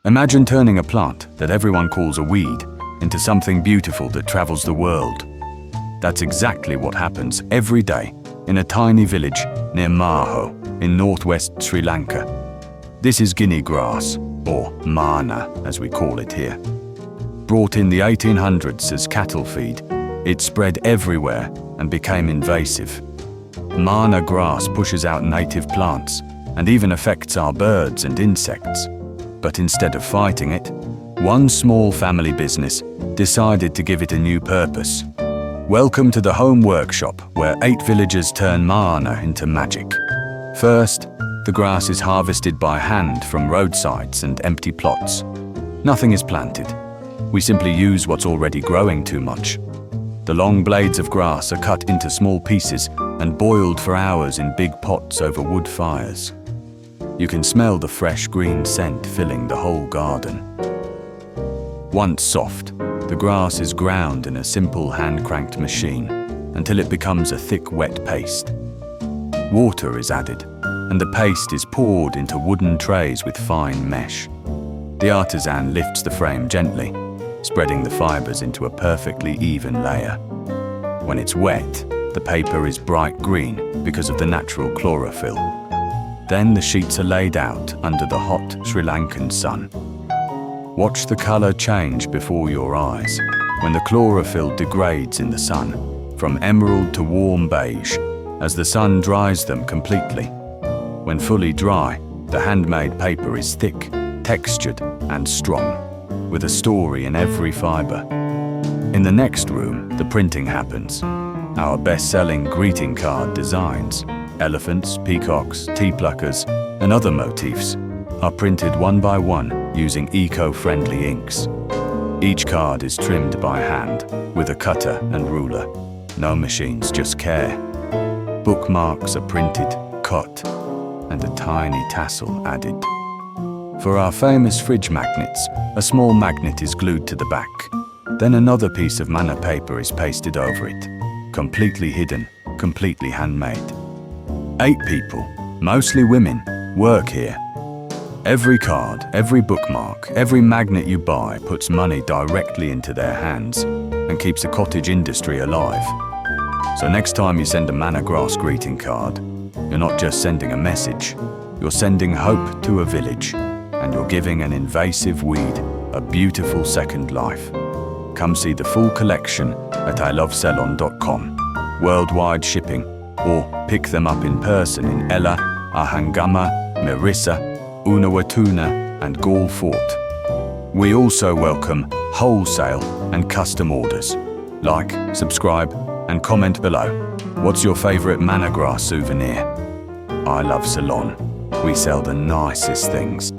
Imagine turning a plant that everyone calls a weed into something beautiful that travels the world. That's exactly what happens every day in a tiny village near Maho in northwest Sri Lanka. This is Guinea grass, or Maana as we call it here. Brought in the 1800s as cattle feed, it spread everywhere and became invasive. Maana grass pushes out native plants and even affects our birds and insects. But instead of fighting it, one small family business decided to give it a new purpose. Welcome to the home workshop where 8 villagers turn Maana into magic. First, the grass is harvested by hand from roadsides and empty plots. Nothing is planted. We simply use what's already growing too much. The long blades of grass are cut into small pieces and boiled for hours in big pots over wood fires. You can smell the fresh green scent filling the whole garden. Once soft, the grass is ground in a simple hand-cranked machine until it becomes a thick, wet paste. Water is added, and the paste is poured into wooden trays with fine mesh. The artisan lifts the frame gently, spreading the fibers into a perfectly even layer. When it's wet, the paper is bright green because of the natural chlorophyll. Then the sheets are laid out under the hot Sri Lankan sun. Watch the color change before your eyes when the chlorophyll degrades in the sun, from emerald to warm beige, as the sun dries them completely. When fully dry, the handmade paper is thick, textured, and strong, with a story in every fiber. In the next room, the printing happens. Our best-selling greeting card designs, elephants, peacocks, tea pluckers, and other motifs, are printed one by one using eco-friendly inks. Each card is trimmed by hand with a cutter and ruler. No machines, just care. Bookmarks are printed, cut, and a tiny tassel added. For our famous fridge magnets, a small magnet is glued to the back. Then another piece of Maana paper is pasted over it. Completely hidden, completely handmade. 8 people, mostly women, work here. Every card, every bookmark, every magnet you buy puts money directly into their hands and keeps the cottage industry alive. So next time you send a Maana Grass greeting card, you're not just sending a message, you're sending hope to a village, and you're giving an invasive weed a beautiful second life. Come see the full collection at ILoveCeylon.com, worldwide shipping, or pick them up in person in Ella, Ahangama, Mirissa, Unawatuna Galle Fort. We also welcome wholesale and custom orders. Like, subscribe, and comment below. What's your favorite Maana Grass souvenir? ILoveCeylon. We sell the nicest things.